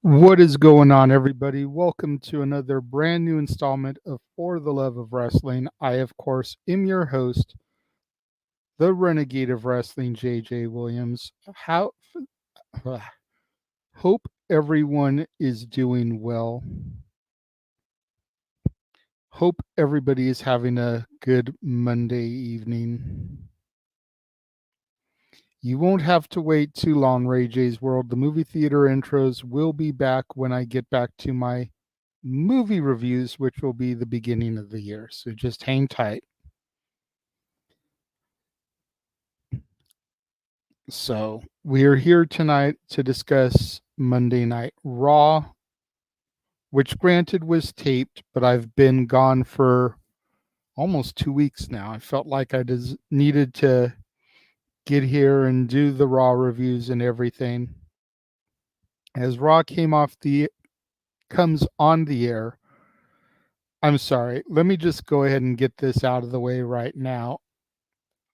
What is going on, everybody? Welcome to another brand new installment of For the Love of Wrestling. I, of course, am your host, the Renegade of Wrestling, JJ Williams. Hope everyone is doing well. Hope everybody is having a good Monday evening. You won't have to wait too long, Ray J's World. The movie theater intros will be back when I get back to my movie reviews, which will be the beginning of the year. So just hang tight. So we are here tonight to discuss Monday Night RAW, which granted was taped, but I've been gone for almost 2 weeks now. I felt like I just needed to get here and do the RAW reviews and everything. As RAW comes on the air, I'm sorry, let me just go ahead and get this out of the way right now.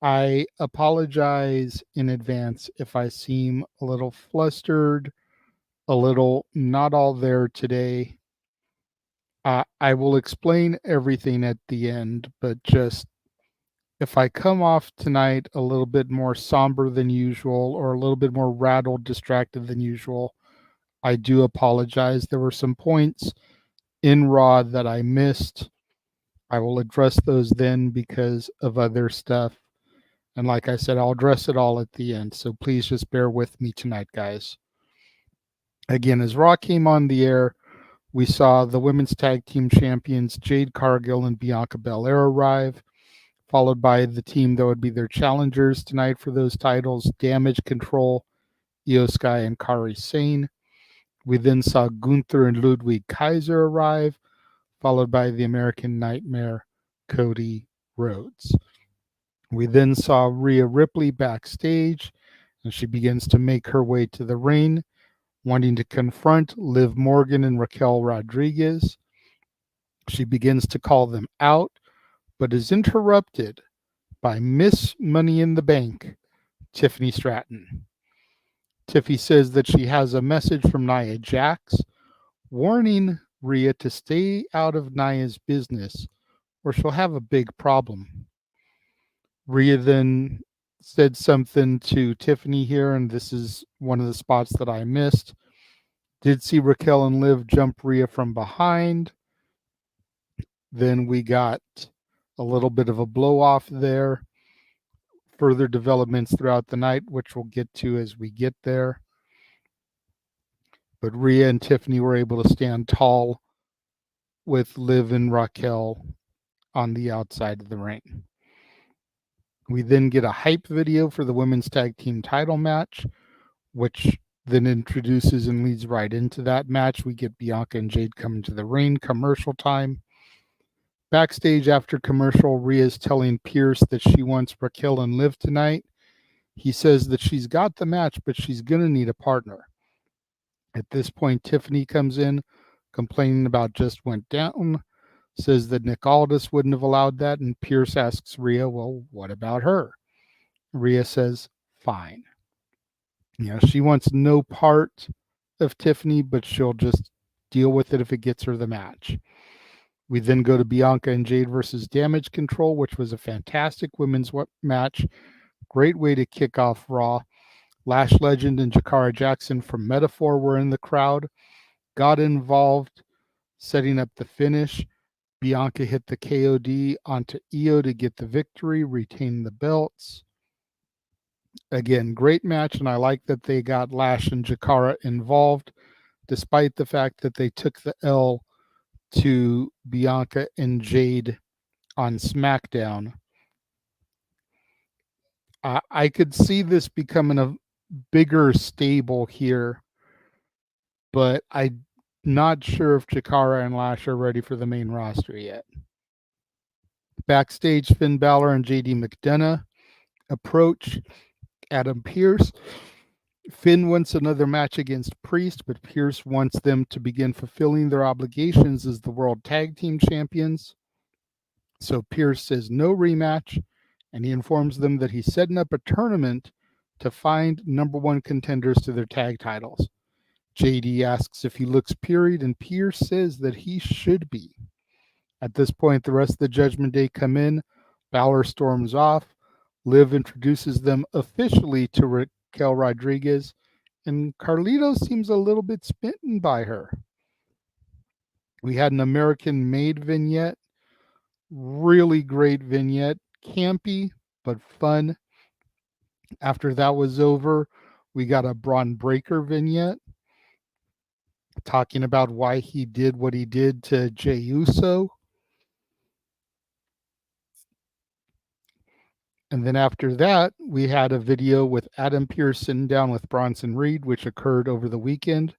I apologize in advance if I seem a little flustered, a little not all there today. I will explain everything at the end, but just if I come off tonight a little bit more somber than usual or a little bit more rattled, distracted than usual, I do apologize. There were some points in Raw that I missed. I will address those then because of other stuff. And like I said, I'll address it all at the end. So please just bear with me tonight, guys. Again, as Raw came on the air, we saw the women's tag team champions Jade Cargill and Bianca Belair arrive, followed by the team that would be their challengers tonight for those titles, Damage Control, Io Sky, and Kairi Sane. We then saw Gunther and Ludwig Kaiser arrive, followed by the American Nightmare, Cody Rhodes. We then saw Rhea Ripley backstage, and she begins to make her way to the ring, wanting to confront Liv Morgan and Raquel Rodriguez. She begins to call them out, but is interrupted by Miss Money in the Bank, Tiffany Stratton. Tiffy says that she has a message from Nia Jax, warning Rhea to stay out of Nia's business, or she'll have a big problem. Rhea then said something to Tiffany here, and this is one of the spots that I missed. Did see Raquel and Liv jump Rhea from behind. Then we got a little bit of a blow off there. Further developments throughout the night, which we'll get to as we get there. But Rhea and Tiffany were able to stand tall with Liv and Raquel on the outside of the ring. We then get a hype video for the women's tag team title match, which then introduces and leads right into that match. We get Bianca and Jade coming to the ring, commercial time. Backstage after commercial, Rhea's telling Pierce that she wants Raquel and Liv tonight. He says that she's got the match, but she's going to need a partner. At this point, Tiffany comes in, complaining about just went down, says that Nick Aldis wouldn't have allowed that, and Pierce asks Rhea, well, what about her? Rhea says, fine. She wants no part of Tiffany, but she'll just deal with it if it gets her the match. We then go to Bianca and Jade versus Damage Control, which was a fantastic women's match. Great way to kick off Raw. Lash Legend and Jakara Jackson from Metaphor were in the crowd, got involved, setting up the finish. Bianca hit the KOD onto Io to get the victory, retain the belts. Again, great match, and I like that they got Lash and Jakara involved, despite the fact that they took the L to Bianca and Jade on SmackDown. I could see this becoming a bigger stable here, but I'm not sure if Jakara and Lash are ready for the main roster yet. Backstage, Finn Balor and JD McDonough approach Adam Pearce. Finn wants another match against Priest, but Pearce wants them to begin fulfilling their obligations as the World Tag Team Champions. So Pearce says no rematch, and he informs them that he's setting up a tournament to find number one contenders to their tag titles. JD asks if he looks period, and Pierce says that he should be. At this point, the rest of the Judgment Day come in. Balor storms off. Liv introduces them officially to Raquel Rodriguez, and Carlito seems a little bit smitten by her. We had an American-made vignette. Really great vignette. Campy, but fun. After that was over, we got a Braun Breaker vignette talking about why he did what he did to Jey Uso. And then after that, we had a video with Adam Pearce sitting down with Bronson Reed, which occurred over the weekend.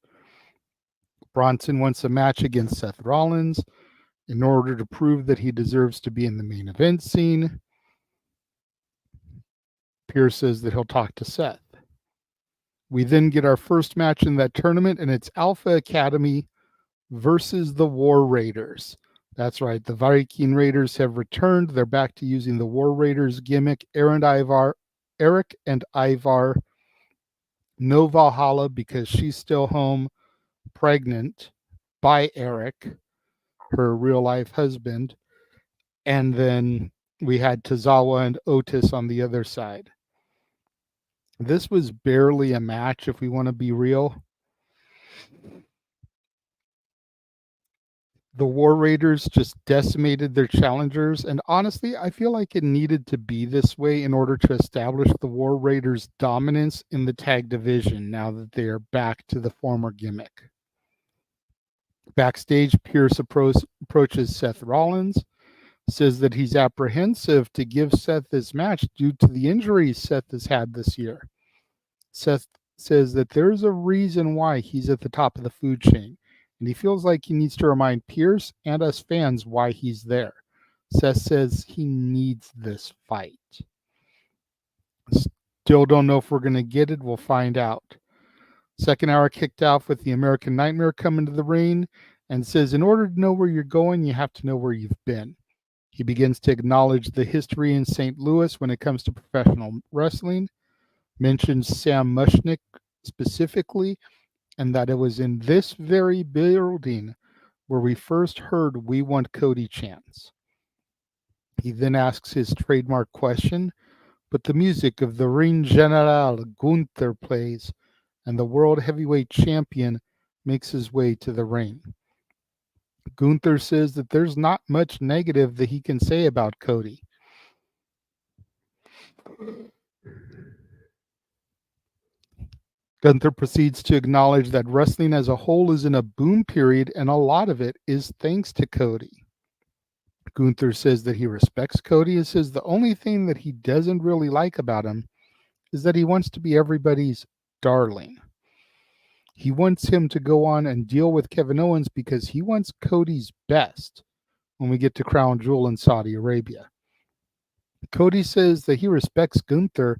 Bronson wants a match against Seth Rollins in order to prove that he deserves to be in the main event scene. Pearce says that he'll talk to Seth. We then get our first match in that tournament, and it's Alpha Academy versus the War Raiders. That's right, the Viking Raiders have returned. They're back to using the War Raiders gimmick. Eric and Ivar, no Valhalla because she's still home, pregnant by Eric, her real life husband. And then we had Tozawa and Otis on the other side. This was barely a match, if we want to be real. The War Raiders just decimated their challengers, and honestly, I feel like it needed to be this way in order to establish the War Raiders' dominance in the tag division now that they are back to the former gimmick. Backstage, Pierce approaches Seth Rollins, says that he's apprehensive to give Seth this match due to the injuries Seth has had this year. Seth says that there's a reason why he's at the top of the food chain, and he feels like he needs to remind Pierce and us fans why he's there. Seth says he needs this fight. Still don't know if we're going to get it. We'll find out. Second hour kicked off with the American Nightmare coming to the ring and says, in order to know where you're going, you have to know where you've been. He begins to acknowledge the history in St. Louis when it comes to professional wrestling, mentions Sam Mushnick specifically, and that it was in this very building where we first heard "We Want Cody" chants. He then asks his trademark question, but the music of the Ring General Gunther plays, and the World Heavyweight Champion makes his way to the ring. Gunther says that there's not much negative that he can say about Cody. Gunther proceeds to acknowledge that wrestling as a whole is in a boom period, and a lot of it is thanks to Cody. Gunther says that he respects Cody and says the only thing that he doesn't really like about him is that he wants to be everybody's darling. He wants him to go on and deal with Kevin Owens because he wants Cody's best when we get to Crown Jewel in Saudi Arabia. Cody says that he respects Gunther,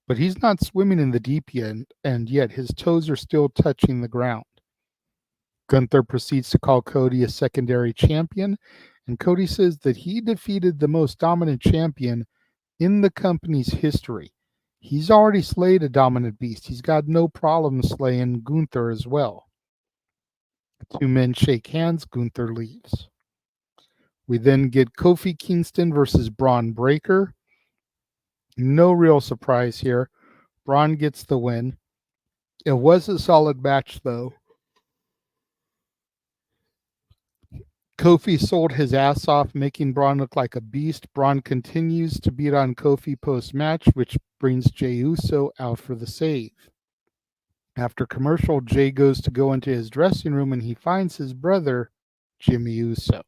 but he's not swimming in the deep end, and yet his toes are still touching the ground. Gunther proceeds to call Cody a secondary champion, and Cody says that he defeated the most dominant champion in the company's history. He's already slayed a dominant beast. He's got no problem slaying Gunther as well. The two men shake hands. Gunther leaves. We then get Kofi Kingston versus Braun Breaker. No real surprise here. Braun gets the win. It was a solid match, though. Kofi sold his ass off, making Braun look like a beast. Braun continues to beat on Kofi post-match, which brings Jey Uso out for the save. After commercial, Jey goes to go into his dressing room and he finds his brother, Jimmy Uso.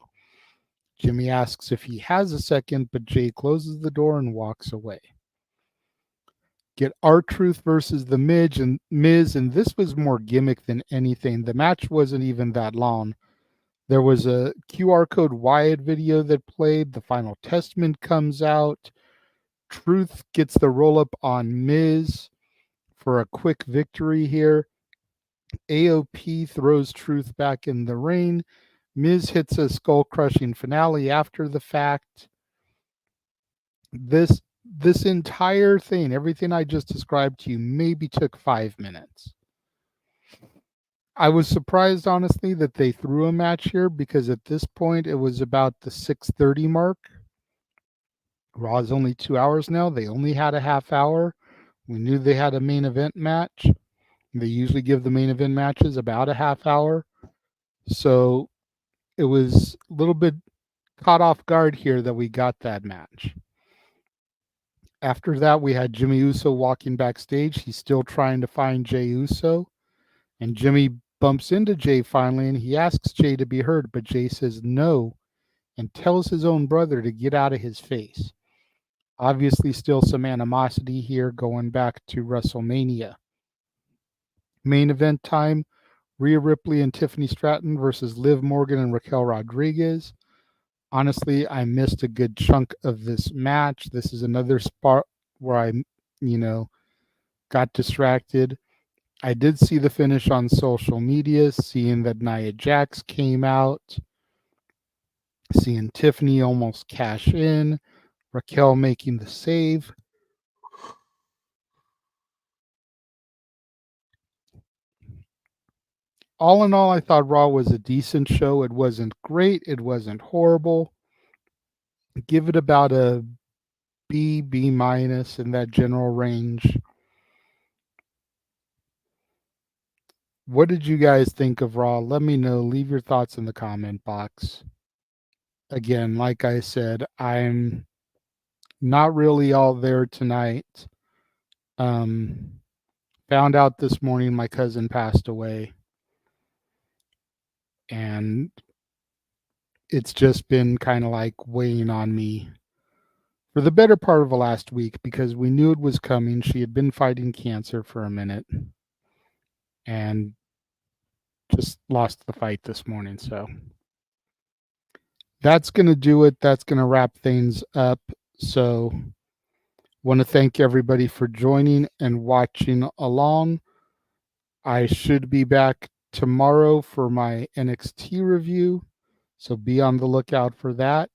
Jimmy asks if he has a second, but Jey closes the door and walks away. Get R-Truth versus the Miz, and this was more gimmick than anything. The match wasn't even that long. There was a QR code Wyatt video that played. The Final Testament comes out. Truth gets the roll-up on Miz for a quick victory here. AOP throws Truth back in the ring. Miz hits a skull-crushing finale after the fact. This entire thing, everything I just described to you, maybe took 5 minutes. I was surprised, honestly, that they threw a match here because at this point it was about the 6:30 mark. Raw's only 2 hours now. They only had a half hour. We knew they had a main event match. They usually give the main event matches about a half hour. So it was a little bit caught off guard here that we got that match. After that, we had Jimmy Uso walking backstage. He's still trying to find Jey Uso. And Jimmy bumps into Jey finally, and he asks Jey to be heard, but Jey says no and tells his own brother to get out of his face. Obviously, still some animosity here going back to WrestleMania. Main event time, Rhea Ripley and Tiffany Stratton versus Liv Morgan and Raquel Rodriguez. Honestly, I missed a good chunk of this match. This is another spot where I, got distracted. I did see the finish on social media, seeing that Nia Jax came out, seeing Tiffany almost cash in, Raquel making the save. All in all, I thought Raw was a decent show. It wasn't great. It wasn't horrible. Give it about a B minus in that general range. What did you guys think of Raw? Let me know. Leave your thoughts in the comment box. Again, like I said, I'm not really all there tonight. Found out this morning my cousin passed away. And it's just been kind of like weighing on me for the better part of the last week because we knew it was coming. She had been fighting cancer for a minute and just lost the fight this morning. So that's going to do it. That's going to wrap things up. So want to thank everybody for joining and watching along. I should be back tomorrow for my NXT review. So be on the lookout for that.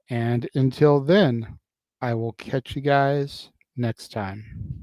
And until then, I will catch you guys next time.